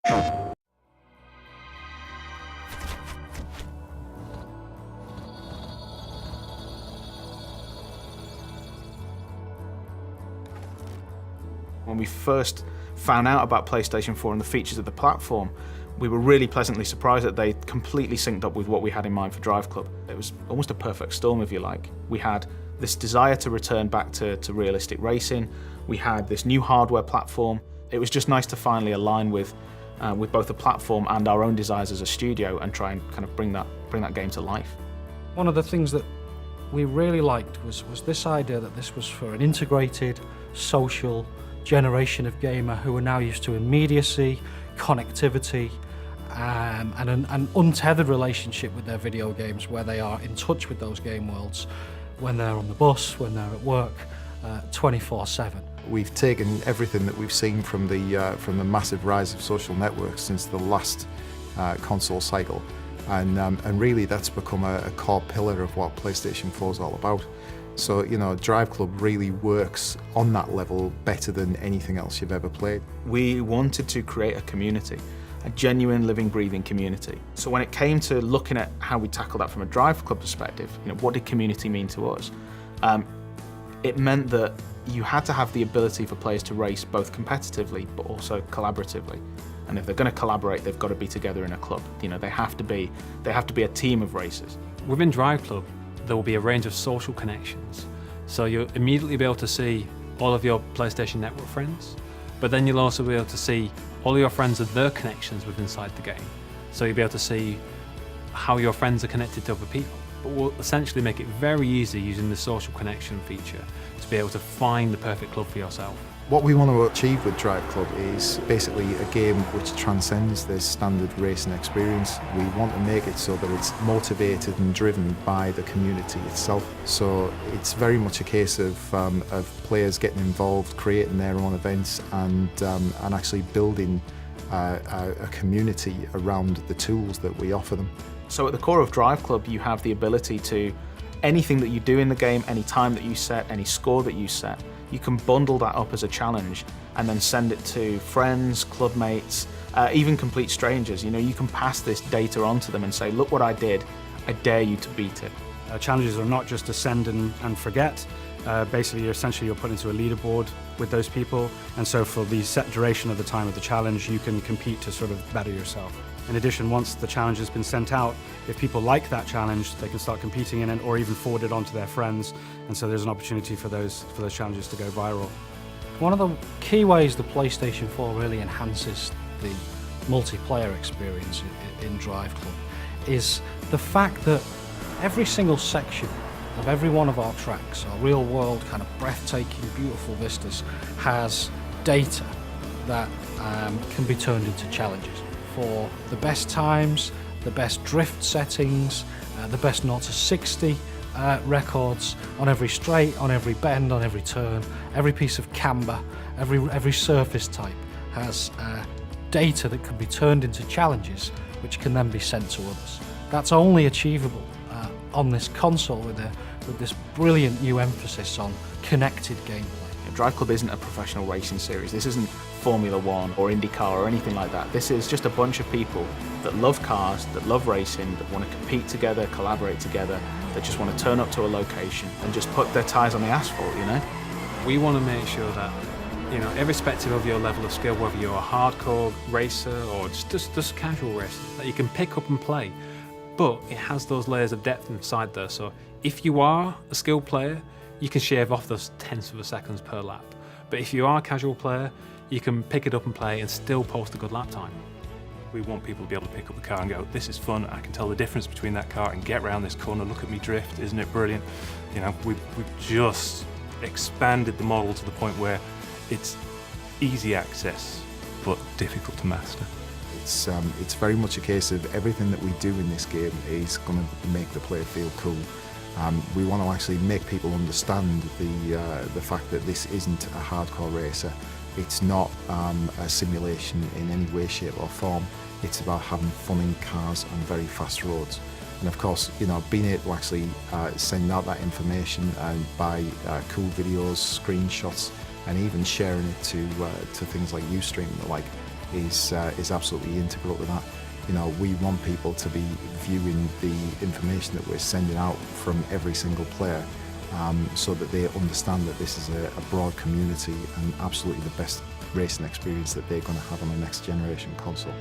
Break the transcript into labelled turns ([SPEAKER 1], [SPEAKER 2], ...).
[SPEAKER 1] When we first found out about PlayStation 4 and the features of the platform, we were really pleasantly surprised that they completely synced up with what we had in mind for DriveClub. It was almost a perfect storm, if you like. We had this desire to return back to realistic racing. We had this new hardware platform. It was just nice to finally align with both the platform and our own desires as a studio and try and kind of bring that game to life.
[SPEAKER 2] One of the things that we really liked was this idea that this was for an integrated, social generation of gamer who are now used to immediacy, connectivity, and an untethered relationship with their video games, where they are in touch with those game worlds when they're on the bus, when they're at work, 24/7.
[SPEAKER 3] We've taken everything that we've seen from the massive rise of social networks since the last console cycle, and really that's become a core pillar of what PlayStation 4 is all about. So, you know, DriveClub really works on that level better than anything else you've ever played.
[SPEAKER 1] We wanted to create a community, a genuine, living, breathing community. So when it came to looking at how we tackle that from a DriveClub perspective, you know, what did community mean to us? It meant that you had to have the ability for players to race both competitively but also collaboratively. And if they're going to collaborate, they've got to be together in a club. You know, they have to be a team of racers.
[SPEAKER 4] Within DriveClub, there will be a range of social connections. So you'll immediately be able to see all of your PlayStation Network friends, but then you'll also be able to see all your friends and their connections within inside the game. So you'll be able to see how your friends are connected to other people. But we'll essentially make it very easy using the social connection feature to be able to find the perfect club for yourself.
[SPEAKER 3] What we want to achieve with DriveClub is basically a game which transcends the standard racing experience. We want to make it so that it's motivated and driven by the community itself. So it's very much a case of players getting involved, creating their own events, and actually building a community around the tools that we offer them.
[SPEAKER 1] So at the core of DriveClub, you have the ability to, anything that you do in the game, any time that you set, any score that you set, you can bundle that up as a challenge and then send it to friends, club mates, even complete strangers. You know, you can pass this data on to them and say, look what I did, I dare you to beat it.
[SPEAKER 5] Challenges are not just to send and forget. Basically, you're put into a leaderboard with those people, and so for the set duration of the time of the challenge, you can compete to sort of better yourself. In addition, once the challenge has been sent out, if people like that challenge, they can start competing in it or even forward it on to their friends, and so there's an opportunity for those challenges to go viral.
[SPEAKER 2] One of the key ways the PlayStation 4 really enhances the multiplayer experience in DriveClub is the fact that every single section of every one of our tracks, our real world kind of breathtaking, beautiful vistas, has data that can be turned into challenges for the best times, the best drift settings, the best 0 to 60 records on every straight, on every bend, on every turn, every piece of camber, every surface type has data that can be turned into challenges which can then be sent to others. That's only achievable on this console with this brilliant new emphasis on connected gameplay.
[SPEAKER 1] DriveClub isn't a professional racing series. This isn't Formula One or IndyCar or anything like that. This is just a bunch of people that love cars, that love racing, that want to compete together, collaborate together, that just want to turn up to a location and just put their tyres on the asphalt, you know?
[SPEAKER 4] We want to make sure that, you know, irrespective of your level of skill, whether you're a hardcore racer or just casual racer, that you can pick up and play. But it has those layers of depth inside there. So if you are a skilled player, you can shave off those tenths of a seconds per lap. But if you are a casual player, you can pick it up and play and still post a good lap time.
[SPEAKER 6] We want people to be able to pick up the car and go, this is fun, I can tell the difference between that car and get around this corner, look at me drift, isn't it brilliant? You know, we've just expanded the model to the point where it's easy access, but difficult to master.
[SPEAKER 3] It's very much a case of everything that we do in this game is going to make the player feel cool. We want to actually make people understand the fact that this isn't a hardcore racer. It's not a simulation in any way, shape or form. It's about having fun in cars on very fast roads. And of course, you know, being able to actually send out that information and by cool videos, screenshots, and even sharing it to things like Ustream and the like, is absolutely integral to that. You know, we want people to be viewing the information that we're sending out from every single player, so that they understand that this is a broad community and absolutely the best racing experience that they're going to have on a next generation console.